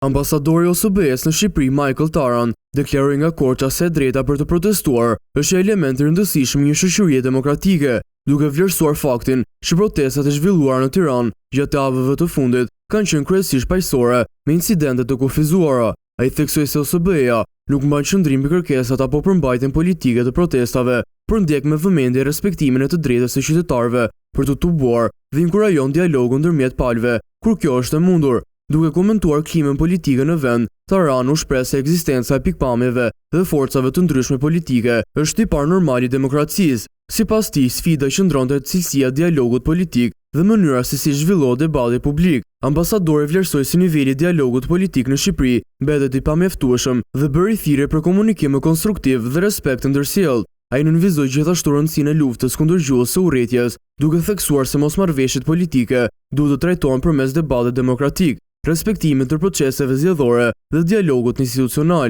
Ambasadori i OSBE-s në Shqipëri Michael Taran deklaroi nga Korça se drejta për të protestuar është element i rëndësishëm i një shoqërie demokratike, duke vlerësuar faktin që protestat e zhvilluara në Tiranë gjatë javëve të fundit kanë qenë kryesisht paqësore me incidente të kufizuara. Ai theksoi se OSBE-ja nuk mban qendrim mbi kërkesat apo përmbajtjen politike të protestave, por ndjek me vëmendje respektimin e të drejtës së qytetarëve për të tubuar dhe inkurajon dialogun ndërmjet palëve kur kjo është e mundur. Duke komentuar klimën politike në vend, Taran u shpreh se ekzistenca e pikpamjeve dhe forcave të ndryshme politike është tipar normal i demokracisë. Sipas tij, sfida qëndron te cilësia e dialogut politik dhe mënyra se si zhvillohet debati publik. Ambasadori vlerësoi se niveli i dialogut politik në Shqipëri mbetet i pamjaftueshëm dhe bëri thirrje për komunikim konstruktiv dhe respekt ndërsjellë. Ai nënvizoi gjithashtu rëndësinë e luftës kundër gjuhës së urrëties, duke theksuar se mosmarrëveshjet politike duhet të trajtohen përmes debatit demokratik, respektimit të proceseve zgjedhore dhe dialogut institucional.